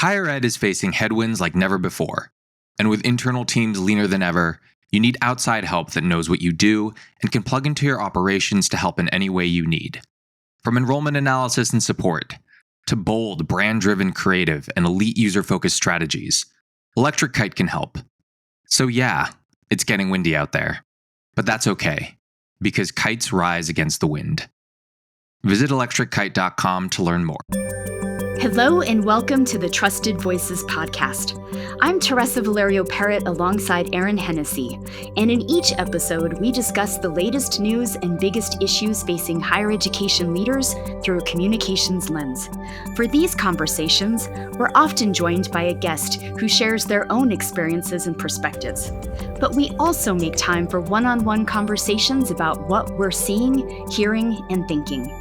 Higher ed is facing headwinds like never before. And with internal teams leaner than ever, you need outside help that knows what you do and can plug into your operations to help in any way you need. From enrollment analysis and support, to bold, brand-driven creative and elite user-focused strategies, Electric Kite can help. So yeah, it's getting windy out there. But that's okay, because kites rise against the wind. Visit electrickite.com to learn more. Hello and welcome to the Trusted Voices podcast. I'm Teresa Valerio Parrott alongside Erin Hennessy, and in each episode we discuss the latest news and biggest issues facing higher education leaders through a communications lens. For these conversations, we're often joined by a guest who shares their own experiences and perspectives. But we also make time for one-on-one conversations about what we're seeing, hearing, and thinking.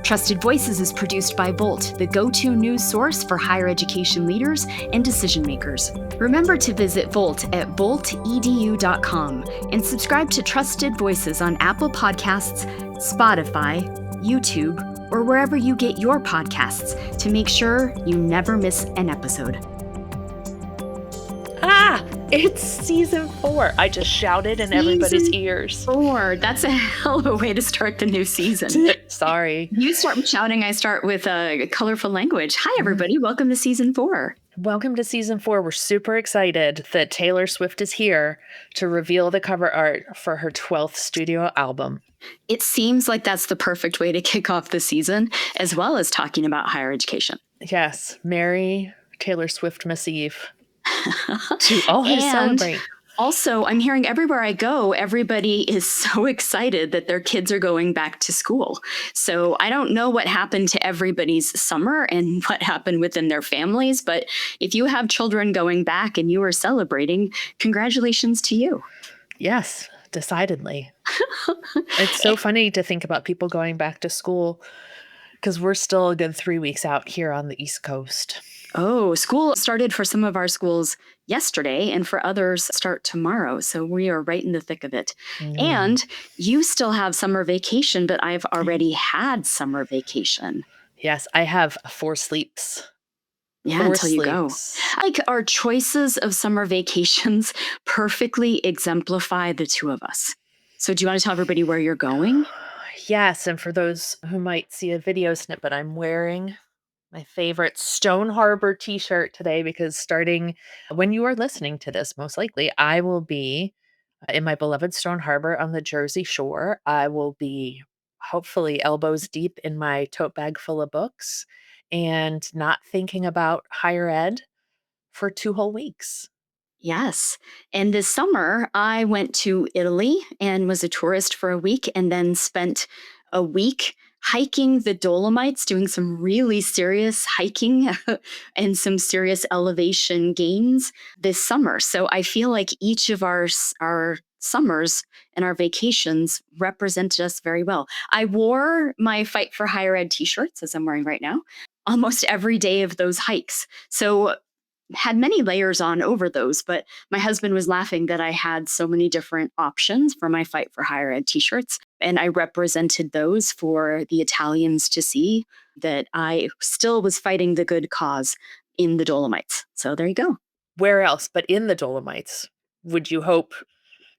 Trusted Voices is produced by Volt, the go-to news source for higher education leaders and decision makers. Remember to visit Volt at voltedu.com and subscribe to Trusted Voices on Apple Podcasts, Spotify, YouTube, or wherever you get your podcasts to make sure you never miss an episode. It's season 4. I just shouted in everybody's ears. 4. That's a hell of a way to start the new season. Sorry. You start shouting, I start with a colorful language. Hi, everybody. Welcome to season 4. Welcome to season 4. We're super excited that Taylor Swift is here to reveal the cover art for her 12th studio album. It seems like that's the perfect way to kick off the season, as well as talking about higher education. Yes. Merry Taylor Swift Miss Eve. To always celebrate. Also, I'm hearing everywhere I go, everybody is so excited that their kids are going back to school. So I don't know what happened to everybody's summer and what happened within their families, but if you have children going back and you are celebrating, congratulations to you. Yes, decidedly. It's so funny to think about people going back to school because we're still a good 3 weeks out here on the East Coast. Oh, school started for some of our schools yesterday and for others start tomorrow. So we are right in the thick of it. And you still have summer vacation, but I've already had summer vacation. Yes, I have 4 sleeps. Yeah, until you go. Like our choices of summer vacations perfectly exemplify the two of us. So do you want to tell everybody where you're going? Yes, and for those who might see a video snippet, I'm wearing my favorite Stone Harbor t-shirt today because starting when you are listening to this, most likely, I will be in my beloved Stone Harbor on the Jersey Shore. I will be hopefully elbows deep in my tote bag full of books and not thinking about higher ed for 2 whole weeks. Yes. And this summer, I went to Italy and was a tourist for a week and then spent a week hiking the Dolomites, doing some really serious hiking and some serious elevation gains this summer. So I feel like each of our summers and our vacations represented us very well. I wore my Fight for Higher Ed t-shirts, as I'm wearing right now, almost every day of those hikes. So had many layers on over those, but my husband was laughing that I had so many different options for my Fight for Higher Ed t-shirts. And I represented those for the Italians to see that I still was fighting the good cause in the Dolomites. So there you go. Where else but in the Dolomites would you hope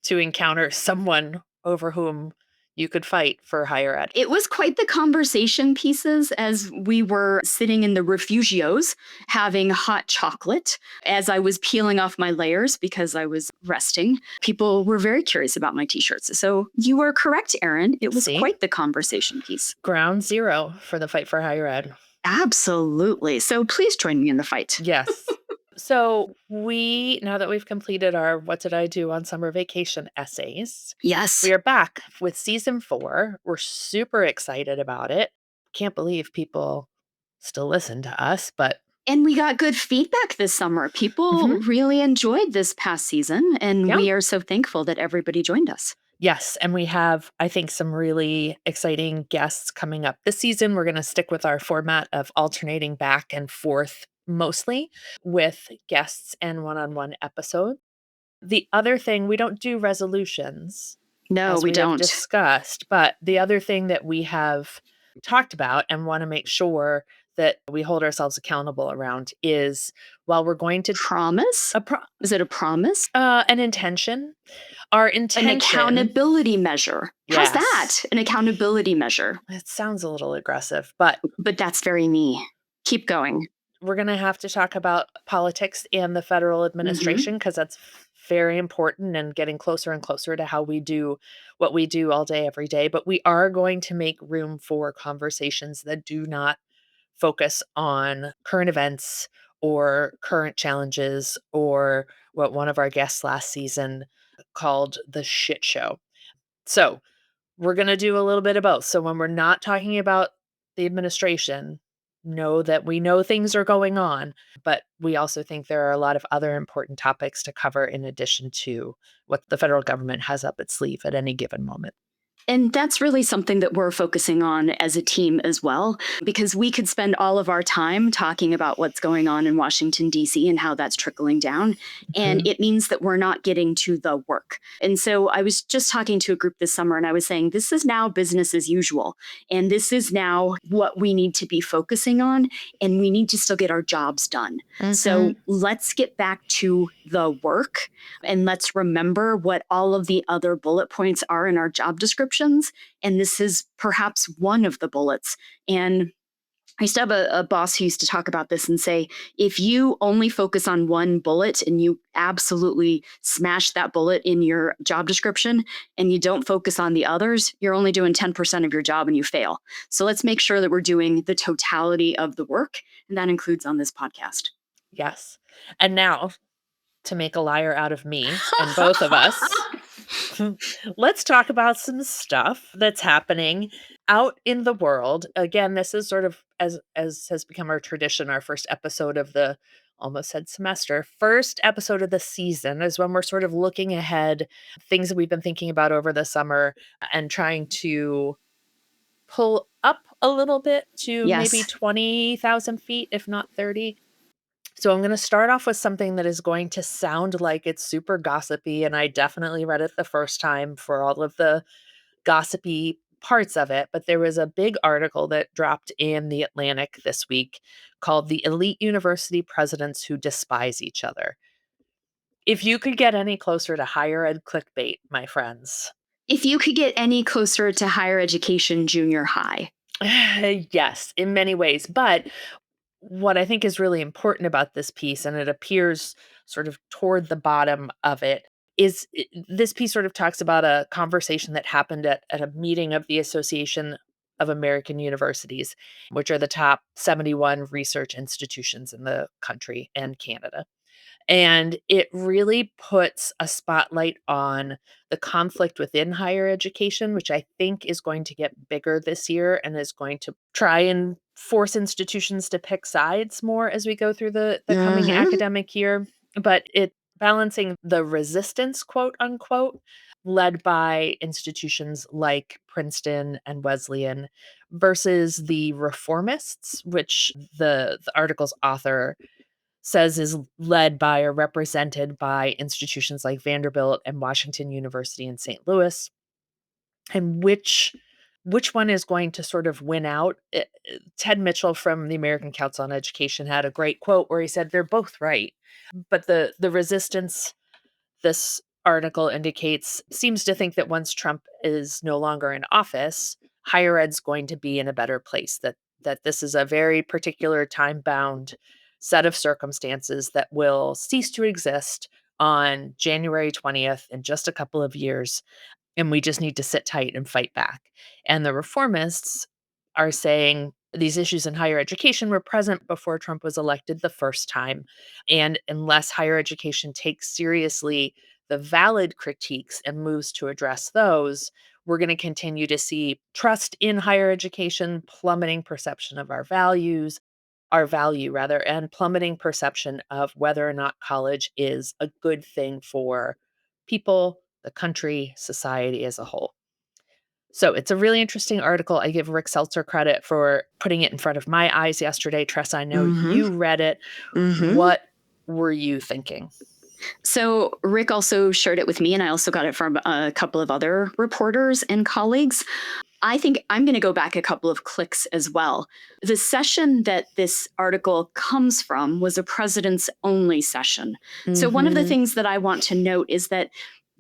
to encounter someone over whom you could fight for higher ed? It was quite the conversation pieces as we were sitting in the refugios having hot chocolate as I was peeling off my layers because I was resting. People were very curious about my t-shirts. So you were correct, Erin. It was quite the conversation piece. Ground zero for the Fight for Higher Ed. Absolutely. So please join me in the fight. Yes. So now that we've completed our What Did I Do on Summer Vacation essays, yes, we are back with season 4. We're super excited about it. Can't believe people still listen to us, and we got good feedback this summer. People really enjoyed this past season, and we are so thankful that everybody joined us. Yes, and we have, I think, some really exciting guests coming up this season. We're going to stick with our format of alternating back and forth mostly with guests and one-on-one episodes. The other thing, we don't do resolutions. No, we don't. Discussed, but the other thing that we have talked about and want to make sure that we hold ourselves accountable around is, while we're going to Promise? Is it a promise? an intention, our intention. An accountability measure. How's that? Yes. An accountability measure. It sounds a little aggressive, but that's very me. Keep going. we're going to have to talk about politics and the federal administration, because that's very important and getting closer and closer to how we do what we do all day, every day. But we are going to make room for conversations that do not focus on current events or current challenges, or what one of our guests last season called the shit show. So we're going to do a little bit of both. So when we're not talking about the administration, know that we know things are going on, but we also think there are a lot of other important topics to cover in addition to what the federal government has up its sleeve at any given moment. And that's really something that we're focusing on as a team as well, because we could spend all of our time talking about what's going on in Washington, D.C. and how that's trickling down. And it means that we're not getting to the work. And so I was just talking to a group this summer and I was saying, this is now business as usual. And this is now what we need to be focusing on. And we need to still get our jobs done. So let's get back to the work and let's remember what all of the other bullet points are in our job descriptions. And this is perhaps one of the bullets. And I used to have a boss who used to talk about this and say, if you only focus on one bullet and you absolutely smash that bullet in your job description and you don't focus on the others, you're only doing 10% of your job and you fail. So let's make sure that we're doing the totality of the work. And that includes on this podcast. Yes. And now, to make a liar out of me and both of us, let's talk about some stuff that's happening out in the world. Again, this is sort of, as has become our tradition, our first episode of the, almost said semester, first episode of the season is when we're sort of looking ahead, things that we've been thinking about over the summer and trying to pull up a little bit to maybe 20,000 feet, if not 30. So I'm going to start off with something that is going to sound like it's super gossipy, and I definitely read it the first time for all of the gossipy parts of it, but there was a big article that dropped in The Atlantic this week called "The Elite University Presidents Who Despise Each Other." If you could get any closer to higher ed clickbait, my friends. If you could get any closer to higher education junior high. Yes, in many ways. But what I think is really important about this piece, and it appears sort of toward the bottom of it, is this piece sort of talks about a conversation that happened at a meeting of the Association of American Universities, which are the top 71 research institutions in the country and Canada. And it really puts a spotlight on the conflict within higher education, which I think is going to get bigger this year and is going to try and force institutions to pick sides more as we go through the coming academic year. But it balancing the resistance, quote unquote, led by institutions like Princeton and Wesleyan versus the reformists, which the article's author says is led by or represented by institutions like Vanderbilt and Washington University in St. Louis. And which one is going to sort of win out? Ted Mitchell from the American Council on Education had a great quote where he said they're both right, but the resistance this article indicates seems to think that once Trump is no longer in office, higher ed's going to be in a better place, that this is a very particular time-bound set of circumstances that will cease to exist on January 20th in just a couple of years, and we just need to sit tight and fight back. And the reformists are saying these issues in higher education were present before Trump was elected the first time. And unless higher education takes seriously the valid critiques and moves to address those, we're going to continue to see trust in higher education, plummeting perception of our value rather, and plummeting perception of whether or not college is a good thing for people, the country, society as a whole. So it's a really interesting article. I give Rick Seltzer credit for putting it in front of my eyes yesterday. Tress, I know you read it. What were you thinking? So Rick also shared it with me, and I also got it from a couple of other reporters and colleagues. I think I'm going to go back a couple of clicks as well. The session that this article comes from was a president's only session. So one of the things that I want to note is that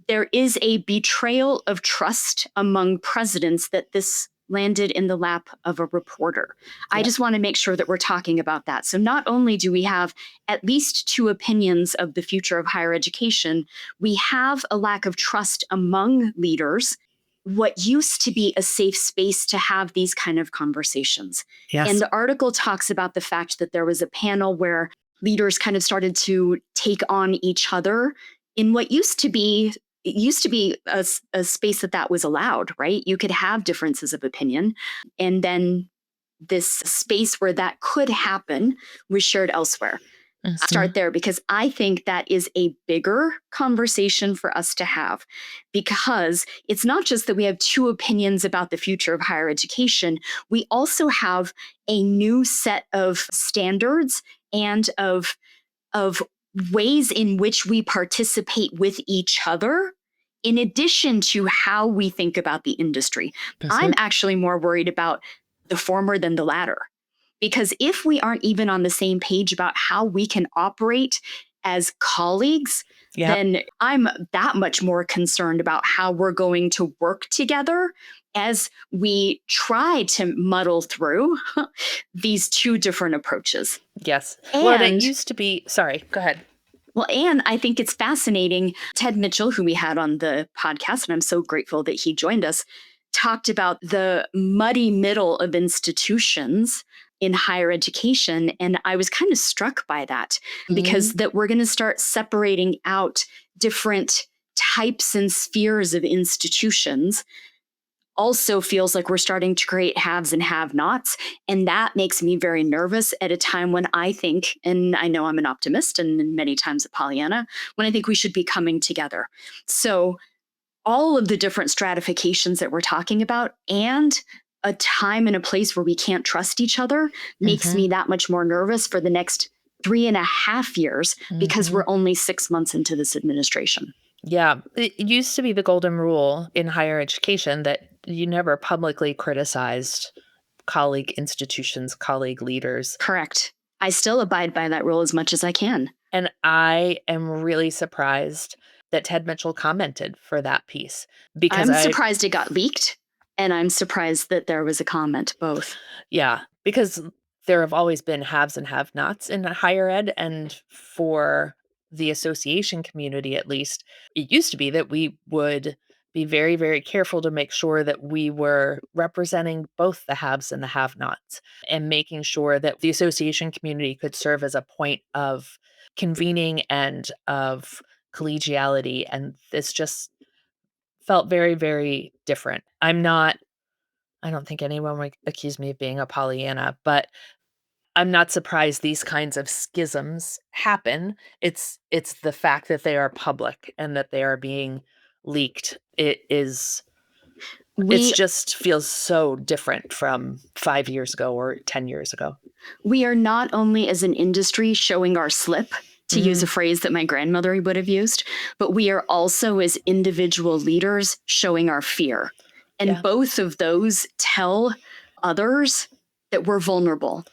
there is a betrayal of trust among presidents that this landed in the lap of a reporter. I just want to make sure that we're talking about that. So not only do we have at least two opinions of the future of higher education, we have a lack of trust among leaders, what used to be a safe space to have these kind of conversations. Yes. And the article talks about the fact that there was a panel where leaders kind of started to take on each other in what used to be a space that was allowed, right? You could have differences of opinion. And then this space where that could happen was shared elsewhere. Mhm. Start there because I think that is a bigger conversation for us to have, because it's not just that we have two opinions about the future of higher education. We also have a new set of standards and of ways in which we participate with each other, in addition to how we think about the industry. I'm actually more worried about the former than the latter. Because if we aren't even on the same page about how we can operate as colleagues, then I'm that much more concerned about how we're going to work together as we try to muddle through these two different approaches. Yes. And, well, it used to be, sorry, go ahead. Well, and I think it's fascinating. Ted Mitchell, who we had on the podcast, and I'm so grateful that he joined us, talked about the muddy middle of institutions in higher education. And I was kind of struck by that, because that we're going to start separating out different types and spheres of institutions. Also feels like we're starting to create haves and have-nots. And that makes me very nervous at a time when I think, and I know I'm an optimist and many times a Pollyanna, when I think we should be coming together. So all of the different stratifications that we're talking about and a time and a place where we can't trust each other makes me that much more nervous for the next 3.5 years, because we're only 6 months into this administration. Yeah. It used to be the golden rule in higher education that you never publicly criticized colleague institutions, colleague leaders. Correct. I still abide by that rule as much as I can. And I am really surprised that Ted Mitchell commented for that piece, because I'm surprised it got leaked, and I'm surprised that there was a comment, both. Yeah, because there have always been haves and have-nots in higher ed, and for the association community, at least, it used to be that we would be very, very careful to make sure that we were representing both the haves and the have-nots, and making sure that the association community could serve as a point of convening and of collegiality, and this just felt very, very different. I don't think anyone would accuse me of being a Pollyanna, but I'm not surprised these kinds of schisms happen. It's the fact that they are public and that they are being leaked. It just feels so different from 5 years ago or 10 years ago. We are not only as an industry showing our slip, to use a phrase that my grandmother would have used, but we are also as individual leaders showing our fear. And both of those tell others that we're vulnerable.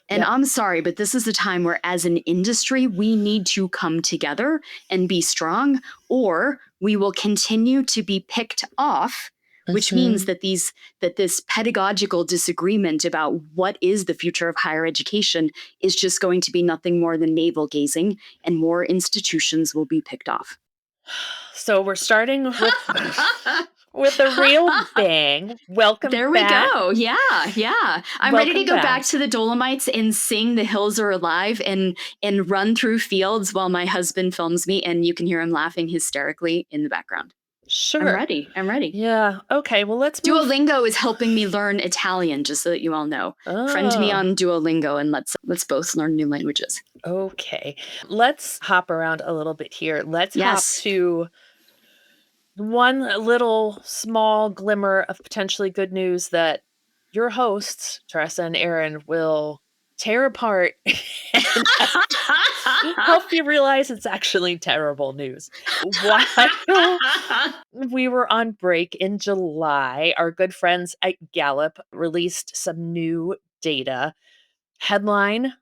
And I'm sorry, but this is the time where as an industry, we need to come together and be strong, or we will continue to be picked off, which means that this pedagogical disagreement about what is the future of higher education is just going to be nothing more than navel gazing, and more institutions will be picked off. So we're starting with a real bang. Welcome there back. There we go. Yeah. I'm ready to go back to the Dolomites and sing The Hills Are Alive and run through fields while my husband films me, and you can hear him laughing hysterically in the background. Sure. I'm ready. Yeah. Okay. Well, let's move. Duolingo is helping me learn Italian, just so that you all know. Friend me on Duolingo and let's both learn new languages. Okay. Let's hop around a little bit here. Let's hop to one little small glimmer of potentially good news that your hosts, Teresa and Erin, will tear apart help you realize it's actually terrible news. While we were on break in July, our good friends at Gallup released some new data. Headline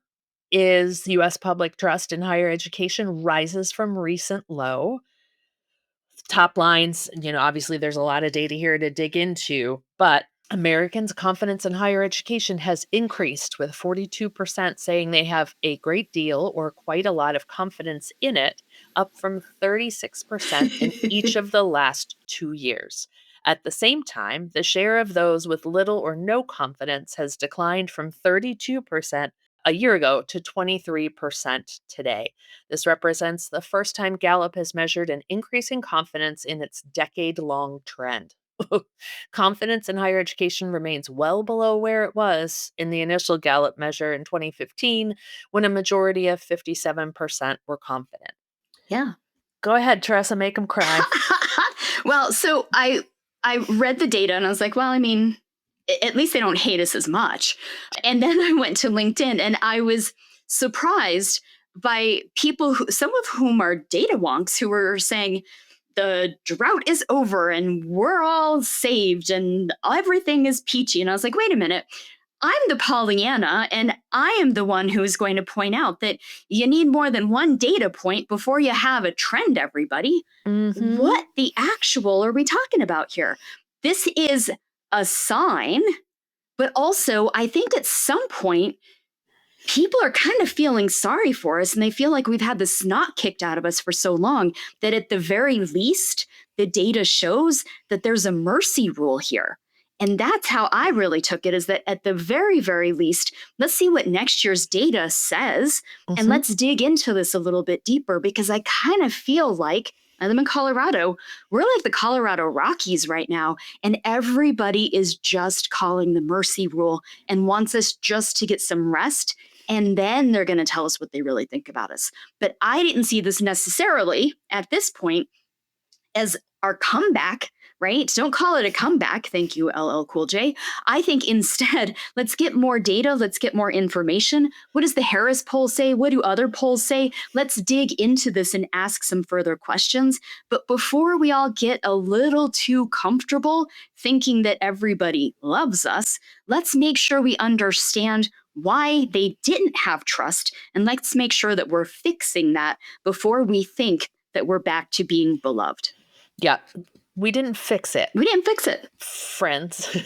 is US public trust in higher education rises from recent low. Top lines, obviously there's a lot of data here to dig into, but Americans' confidence in higher education has increased, with 42% saying they have a great deal or quite a lot of confidence in it, up from 36% in each of the last 2 years. At the same time, the share of those with little or no confidence has declined from 32% a year ago to 23% today. This represents the first time Gallup has measured an increase in confidence in its decade long trend. Confidence in higher education remains well below where it was in the initial Gallup measure in 2015, when a majority of 57% were confident. Yeah. Go ahead, Teresa, make them cry. Well, so I read the data and I was like, well, I mean, at least they don't hate us as much. And then I went to LinkedIn and I was surprised by people some of whom are data wonks, who were saying the drought is over and we're all saved and everything is peachy. And I was like, wait a minute. I'm the Pollyanna, and I am the one who is going to point out that you need more than one data point before you have a trend, everybody. Mhm. What the actual are we talking about here? This is a sign, but also I think at some point people are kind of feeling sorry for us, and they feel like we've had the snot kicked out of us for so long that at the very least, the data shows that there's a mercy rule here. And that's how I really took it, is that at the very, very least, let's see what next year's data says, and Mhm. let's dig into this a little bit deeper, because I kind of feel like I live in Colorado. We're like the Colorado Rockies right now, and everybody is just calling the mercy rule and wants us just to get some rest, and then they're going to tell us what they really think about us. But I didn't see this necessarily at this point as our comeback, right? Don't call it a comeback. Thank you, LL Cool J. I think instead, let's get more data. Let's get more information. What does the Harris poll say? What do other polls say? Let's dig into this and ask some further questions. But before we all get a little too comfortable thinking that everybody loves us, let's make sure we understand why they didn't have trust. And let's make sure that we're fixing that before we think that we're back to being beloved. Yeah, we didn't fix it, We didn't fix it. friends.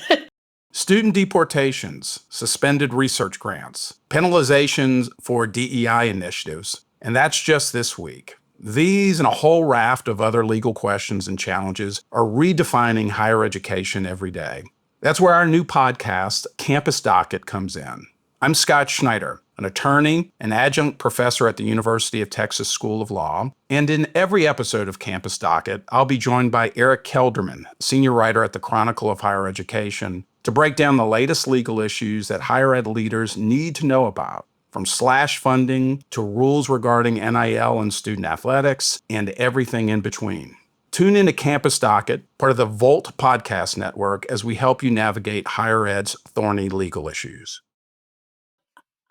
Student deportations, suspended research grants, penalizations for DEI initiatives, and that's just this week. These and a whole raft of other legal questions and challenges are redefining higher education every day. That's where our new podcast, Campus Docket, comes in. I'm Scott Schneider, an attorney and adjunct professor at the University of Texas School of Law. And in every episode of Campus Docket, I'll be joined by Eric Kelderman, senior writer at the Chronicle of Higher Education, to break down the latest legal issues that higher ed leaders need to know about, from slash funding to rules regarding NIL and student athletics and everything in between. Tune into Campus Docket, part of the Volt Podcast Network, as we help you navigate higher ed's thorny legal issues.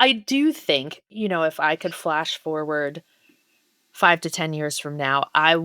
I do think, if I could flash forward 5 to 10 years from now, I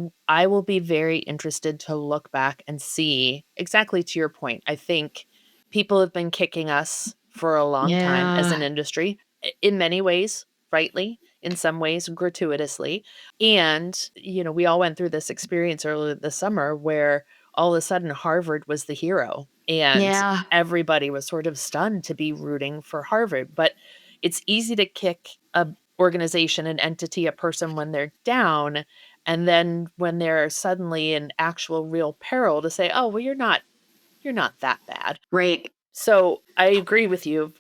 will be very interested to look back and see exactly to your point. I think people have been kicking us for a long time as an industry, in many ways, rightly, in some ways, gratuitously. And, we all went through this experience earlier this summer where all of a sudden Harvard was the hero and Yeah. everybody was sort of stunned to be rooting for Harvard. But it's easy to kick a organization, an entity, a person when they're down, and then when they're suddenly in actual real peril to say, "Oh, well, you're not that bad." Right. So I agree with you.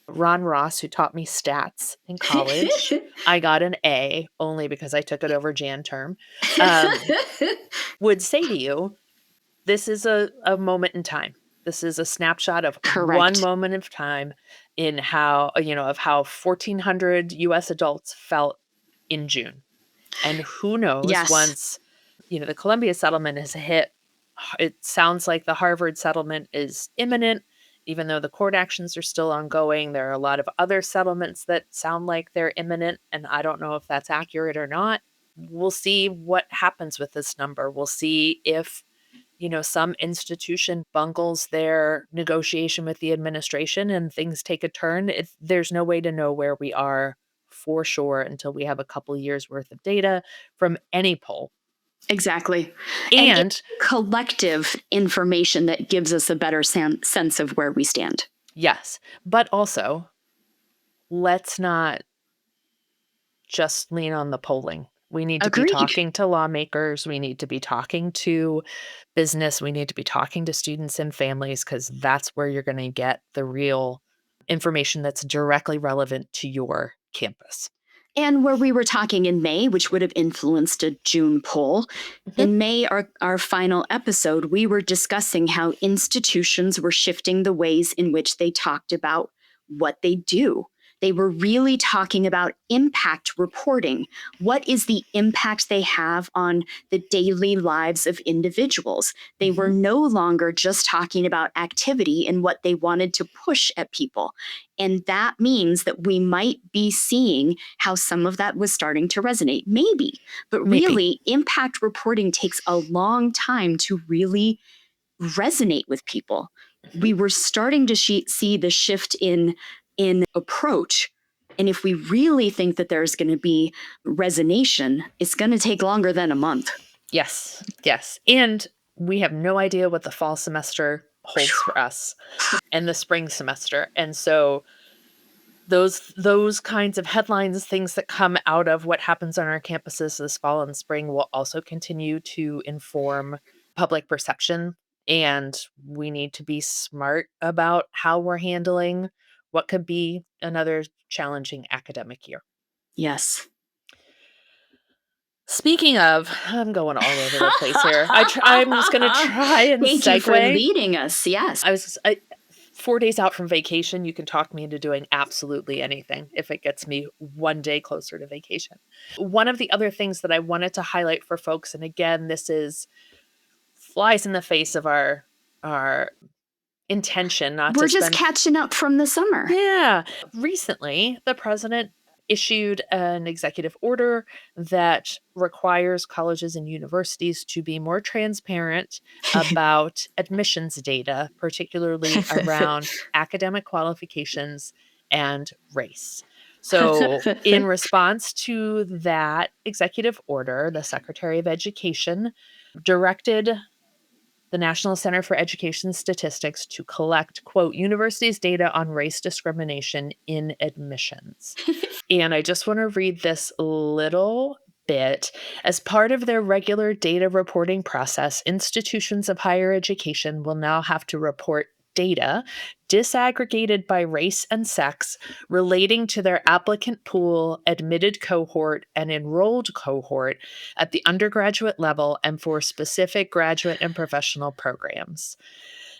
Ron Ross, who taught me stats in college, I got an A only because I took it over Jan term, would say to you, this is a moment in time. This is a snapshot of one Correct. moment of time in how, of how 1,400 US adults felt in June. And who knows, Yes. once, the Columbia settlement has hit, it sounds like the Harvard settlement is imminent. even though the court actions are still ongoing, there are a lot of other settlements that sound like they're imminent, and I don't know if that's accurate or not. We'll see what happens with this number. We'll see if, some institution bungles their negotiation with the administration and things take a turn. There's no way to know where we are for sure until we have a couple years worth of data from any poll. Exactly. And And it's collective information that gives us a better sense of where we stand. yes, but also let's not just lean on the polling. We need to be Agreed. talking to lawmakers. We need to be talking to business. We need to be talking to students and families, because that's where you're going to get the real information that's directly relevant to your campus. And where we were talking in May, which would have influenced a June poll, in May, our final episode, we were discussing how institutions were shifting the ways in which they talked about what they do. They were really talking about impact reporting. What is the impact they have on the daily lives of individuals? They were no longer just talking about activity and what they wanted to push at people. And that means that we might be seeing how some of that was starting to resonate. Maybe. But really, impact reporting takes a long time to really resonate with people. We were starting to see the shift in approach. And if we really think that there's going to be resonation, it's going to take longer than a month. Yes. And we have no idea what the fall semester holds for us and the spring semester. And so those kinds of headlines, things that come out of what happens on our campuses this fall and spring, will also continue to inform public perception. And we need to be smart about how we're handling what could be another challenging academic year. Yes. Speaking of, I'm going all over the place here. I'm just going to try and Thank segue. you for leading us. Yes. 4 days out from vacation, you can talk me into doing absolutely anything if it gets me one day closer to vacation. One of the other things that I wanted to highlight for folks, and again, this flies in the face of our intention not We're to just spend... catching up from the summer. Yeah. Recently, the president issued an executive order that requires colleges and universities to be more transparent about admissions data, particularly around academic qualifications and race. So in response to that executive order, the Secretary of Education directed the National Center for Education Statistics to collect, quote, universities' data on race discrimination in admissions. And I just want to read this little bit. As part of their regular data reporting process, institutions of higher education will now have to report data disaggregated by race and sex relating to their applicant pool, admitted cohort, and enrolled cohort at the undergraduate level and for specific graduate and professional programs.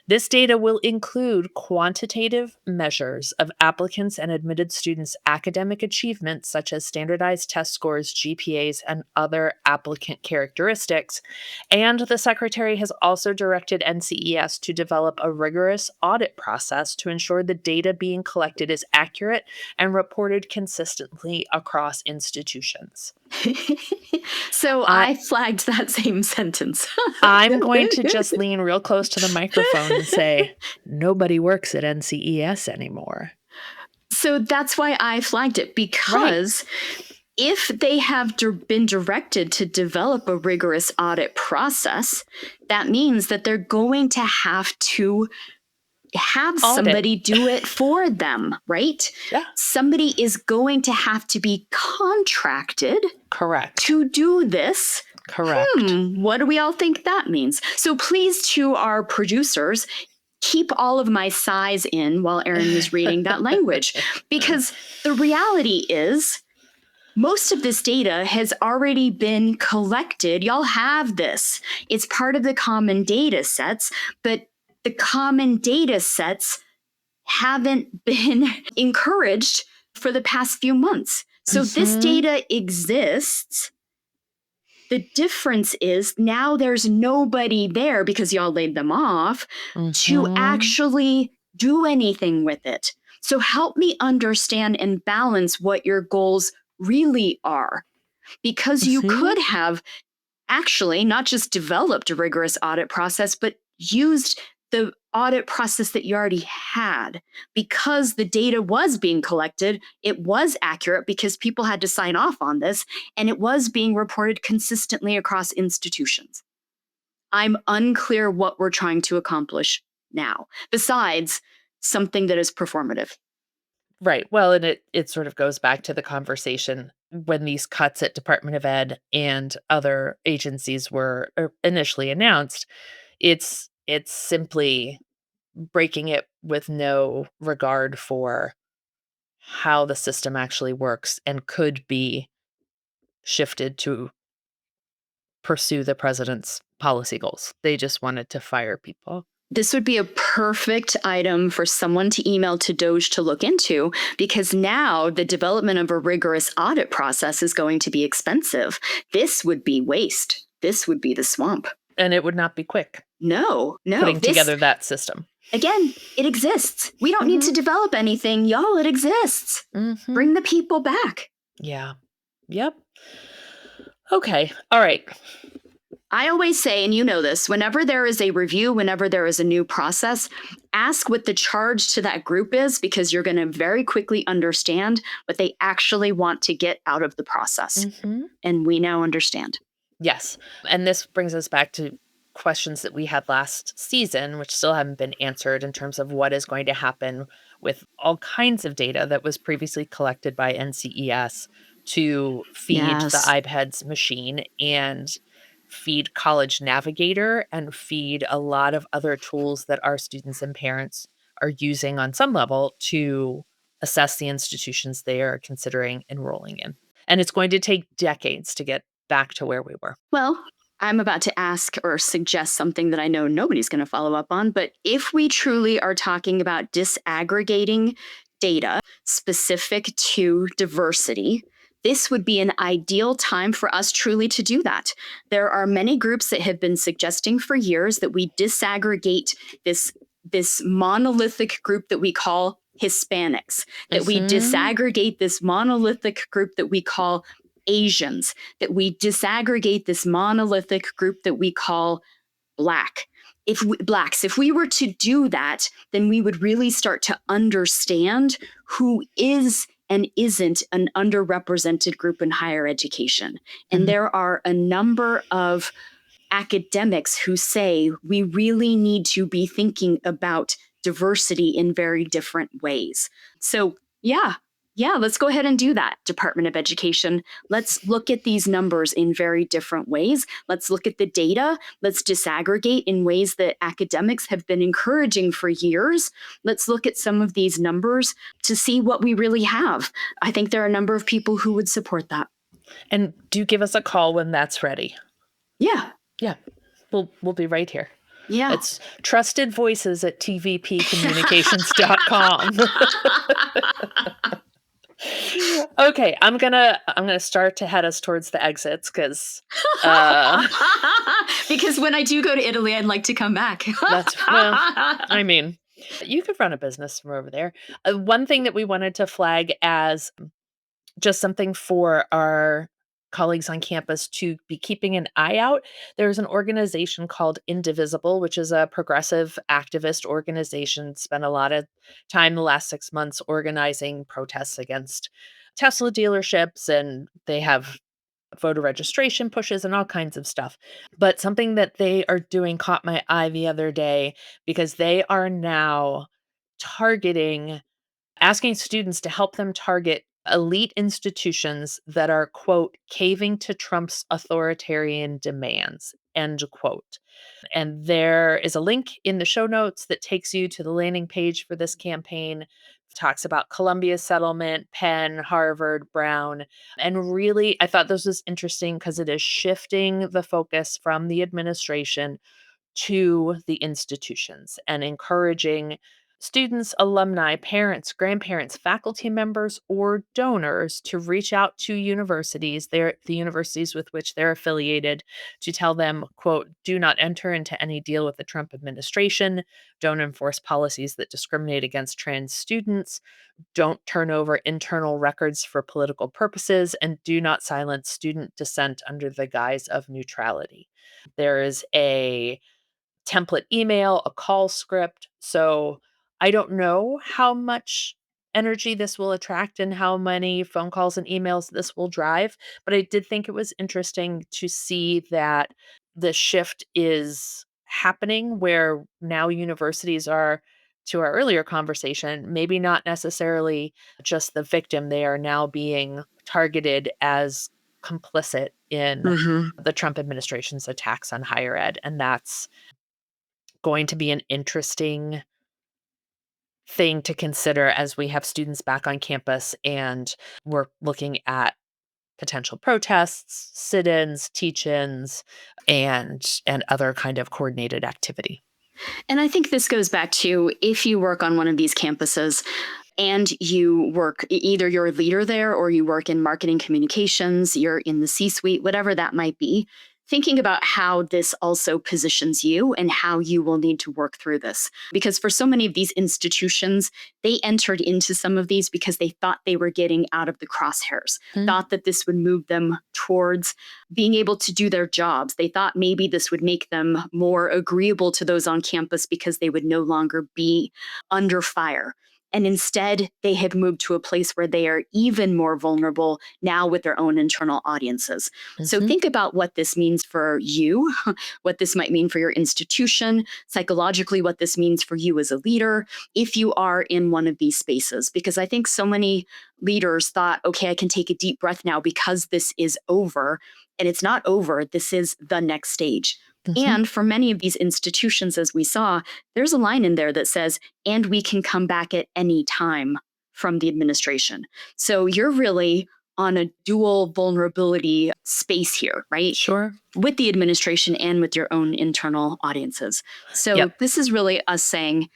This data will include quantitative measures of applicants and admitted students' academic achievements, such as standardized test scores, GPAs, and other applicant characteristics. And the Secretary has also directed NCES to develop a rigorous audit process to ensure the data being collected is accurate and reported consistently across institutions. So I flagged that same sentence. I'm going to just lean real close to the microphone and say, nobody works at NCES anymore. So that's why I flagged it, because if they have been directed to develop a rigorous audit process, that means that they're going to have somebody do it for them, right? Yeah. Somebody is going to have to be contracted to do this. Correct. What do we all think that means? So please, to our producers, keep all of my sighs in while Erin was reading that language, because the reality is most of this data has already been collected. Y'all have this. It's part of the common data sets, but the common data sets haven't been encouraged for the past few months. So this data exists. The difference is now there's nobody there, because y'all laid them off, to actually do anything with it. So help me understand and balance what your goals really are. Because you could have actually not just developed a rigorous audit process, but used the audit process that you already had. Because the data was being collected, it was accurate because people had to sign off on this, and it was being reported consistently across institutions. I'm unclear what we're trying to accomplish now, besides something that is performative. Right. Well, and it sort of goes back to the conversation when these cuts at Department of Ed and other agencies were initially announced. It's simply breaking it with no regard for how the system actually works and could be shifted to pursue the president's policy goals. They just wanted to fire people. This would be a perfect item for someone to email to Doge to look into, because now the development of a rigorous audit process is going to be expensive. This would be waste. This would be the swamp. And it would not be quick No. putting together that system. Again, it exists. We don't need to develop anything. Y'all, it exists. Bring the people back. Yeah. Yep. Okay. All right. I always say, and you know this, whenever there is a review, whenever there is a new process, ask what the charge to that group is, because you're going to very quickly understand what they actually want to get out of the process. And we now understand. Yes. And this brings us back to questions that we had last season, which still haven't been answered in terms of what is going to happen with all kinds of data that was previously collected by NCES to feed the iPads machine and feed College Navigator and feed a lot of other tools that our students and parents are using on some level to assess the institutions they are considering enrolling in. And it's going to take decades to get back to where we were. Well, I'm about to ask or suggest something that I know nobody's going to follow up on, but if we truly are talking about disaggregating data specific to diversity, this would be an ideal time for us truly to do that. There are many groups that have been suggesting for years that we disaggregate this monolithic group that we call Hispanics, that we disaggregate this monolithic group that we call Asians, that we disaggregate this monolithic group that we call blacks. If we were to do that, then we would really start to understand who is and isn't an underrepresented group in higher education. And there are a number of academics who say we really need to be thinking about diversity in very different ways. So yeah, let's go ahead and do that, Department of Education. Let's look at these numbers in very different ways. Let's look at the data. Let's disaggregate in ways that academics have been encouraging for years. Let's look at some of these numbers to see what we really have. I think there are a number of people who would support that. And do give us a call when that's ready. Yeah. Yeah. We'll be right here. Yeah. It's trusted voices at tvpcommunications.com. Okay, I'm gonna start to head us towards the exits because when I do go to Italy, I'd like to come back. I mean, you could run a business from over there. One thing that we wanted to flag as just something for our colleagues on campus to be keeping an eye out. There's an organization called Indivisible, which is a progressive activist organization. Spent a lot of time the last 6 months organizing protests against Tesla dealerships, and they have voter registration pushes and all kinds of stuff. But something that they are doing caught my eye the other day, because they are now asking students to help them target elite institutions that are, quote, caving to Trump's authoritarian demands, end quote. And there is a link in the show notes that takes you to the landing page for this campaign. It talks about Columbia settlement, Penn, Harvard, Brown. And really, I thought this was interesting because it is shifting the focus from the administration to the institutions and encouraging students, alumni, parents, grandparents, faculty members, or donors to reach out to universities, the universities with which they're affiliated, to tell them, quote, do not enter into any deal with the Trump administration, don't enforce policies that discriminate against trans students, don't turn internal records for political purposes, and do not silence student dissent under the guise of neutrality. There is a template email, a call script. So I don't know how much energy this will attract and how many phone calls and emails this will drive, but I did think it was interesting to see that the shift is happening where now universities are, to our earlier conversation, maybe not necessarily just the victim. They are now being targeted as complicit in Mhm. the Trump administration's attacks on higher ed. And that's going to be an interesting thing to consider as we have students back on campus and we're looking at potential protests, sit-ins, teach-ins, and other kind of coordinated activity. And I think this goes back to if you work on one of these campuses and you work, either you're a leader there or you work in marketing communications, you're in the C-suite, whatever that might be, thinking about how this also positions you and how you will need to work through this. Because for so many of these institutions, they entered into some of these because they thought they were getting out of the crosshairs, thought that this would move them towards being able to do their jobs. They thought maybe this would make them more agreeable to those on campus because they would no longer be under fire. And instead, they have moved to a place where they are even more vulnerable now with their own internal audiences. So think about what this means for you, what this might mean for your institution, psychologically, what this means for you as a leader, if you are in one of these spaces. Because I think so many leaders thought, okay, I can take a deep breath now because this is over. And it's not over. This is the next stage. And for many of these institutions, as we saw, there's a line in there that says, and we can come back at any time from the administration. So you're really on a dual vulnerability space here, right? Sure. With the administration and with your own internal audiences. So Yep. this is really us saying,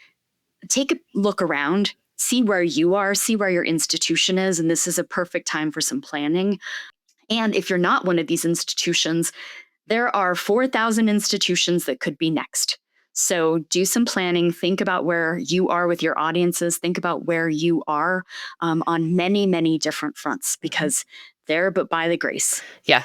take a look around, see where you are, see where your institution is. And this is a perfect time for some planning. And if you're not one of these institutions, there are 4,000 institutions that could be next. So do some planning, think about where you are with your audiences, think about where you are on many, many different fronts, because there, but by the grace. Yeah.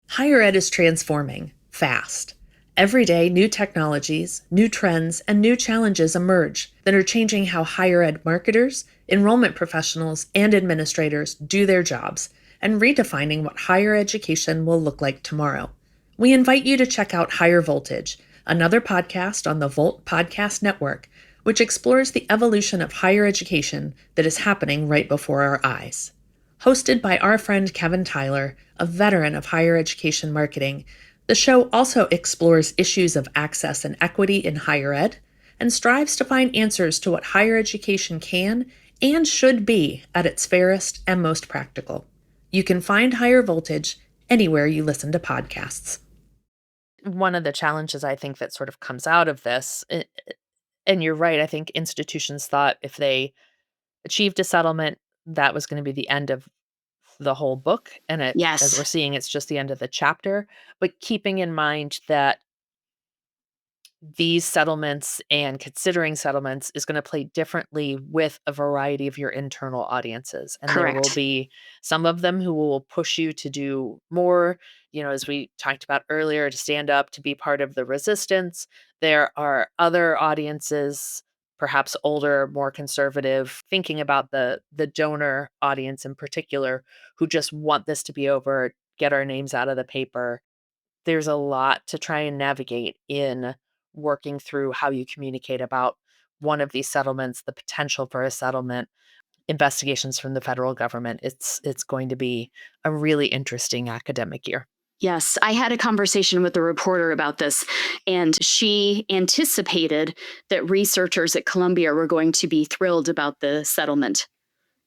Higher ed is transforming fast. Every day, new technologies, new trends, and new challenges emerge that are changing how higher ed marketers, enrollment professionals, and administrators do their jobs and redefining what higher education will look like tomorrow. We invite you to check out Higher Voltage, another podcast on the Volt Podcast Network, which explores the evolution of higher education that is happening right before our eyes. Hosted by our friend Kevin Tyler, a veteran of higher education marketing, the show also explores issues of access and equity in higher ed and strives to find answers to what higher education can and should be at its fairest and most practical. You can find Higher Voltage anywhere you listen to podcasts. One of the challenges I think that sort of comes out of this, and you're right, I think institutions thought if they achieved a settlement, that was going to be the end of the whole book. And as Yes, we're seeing, it's just the end of the chapter. But keeping in mind that these settlements and considering settlements is going to play differently with a variety of your internal audiences. And there will correct. be some of them who will push you to do more, as we talked about earlier, to stand up, to be part of the resistance. There are other audiences, perhaps older, more conservative, thinking about the donor audience in particular, who just want this to be over, get our names out of the paper. There's a lot to try and navigate in working through how you communicate about one of these settlements, the potential for a settlement, investigations from the federal government. It's going to be a really interesting academic year. Yes, I had a conversation with a reporter about this, and she anticipated that researchers at Columbia were going to be thrilled about the settlement.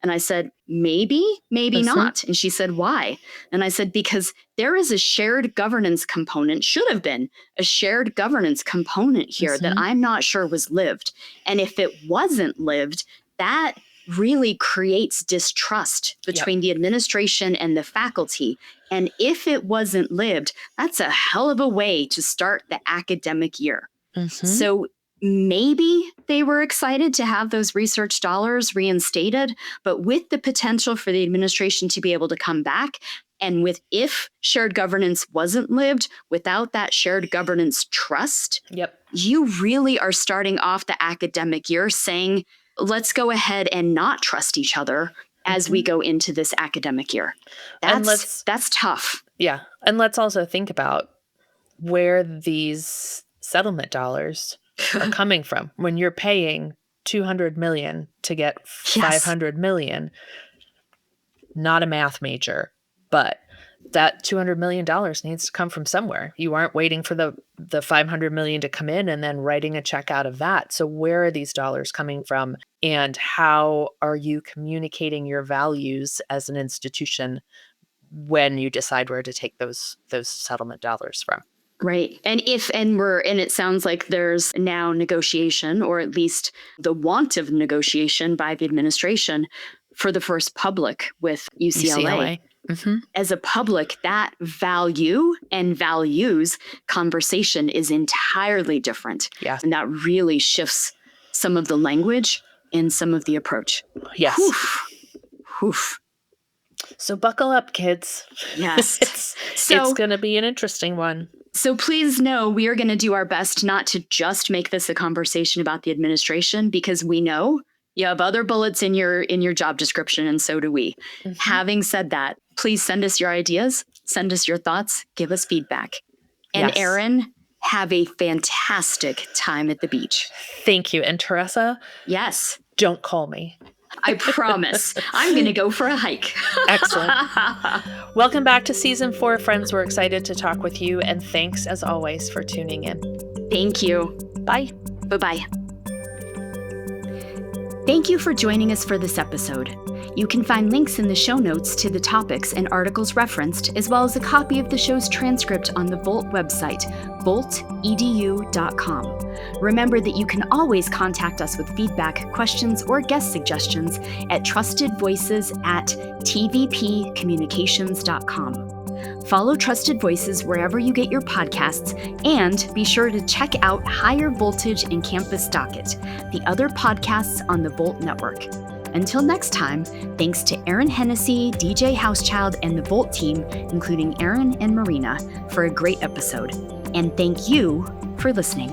And I said, maybe, maybe not. And she said, why? And I said, because there is a shared governance component, should have been a shared governance component here that I'm not sure was lived. And if it wasn't lived, that really creates distrust between the administration and the faculty. And if it wasn't lived, that's a hell of a way to start the academic year. So maybe they were excited to have those research dollars reinstated, but with the potential for the administration to be able to come back, and with if shared governance wasn't lived, without that shared governance trust, you really are starting off the academic year saying, let's go ahead and not trust each other as we go into this academic year. That's tough. Yeah. And let's also think about where these settlement dollars are coming from. When you're paying $200 million to get $500 million, not a math major, but that $200 million needs to come from somewhere. You aren't waiting for the $500 million to come in and then writing a check out of that. So where are these dollars coming from, and how are you communicating your values as an institution when you decide where to take those settlement dollars from? Right. And it sounds like there's now negotiation, or at least the want of negotiation by the administration for the first public with UCLA. As a public, that value and values conversation is entirely different. Yes. And that really shifts some of the language and some of the approach. Yes. Oof. So buckle up, kids. Yes. It's going to be an interesting one. So please know we are going to do our best not to just make this a conversation about the administration, because we know you have other bullets in your job description, and so do we. Having said that, please send us your ideas, send us your thoughts, give us feedback. And Erin, have a fantastic time at the beach. Thank you. And Teresa? Yes. Don't call me. I promise. I'm going to go for a hike. Excellent. Welcome back to Season 4, friends. We're excited to talk with you. And thanks, as always, for tuning in. Thank you. Bye. Bye-bye. Thank you for joining us for this episode. You can find links in the show notes to the topics and articles referenced, as well as a copy of the show's transcript on the Volt website, voltedu.com. Remember that you can always contact us with feedback, questions, or guest suggestions at trustedvoices@tvpcommunications.com. Follow Trusted Voices wherever you get your podcasts, and be sure to check out Higher Voltage and Campus Docket, the other podcasts on the Volt Network. Until next time, thanks to Erin Hennessy, DJ Housechild, and the Volt team, including Erin and Marina, for a great episode. And thank you for listening.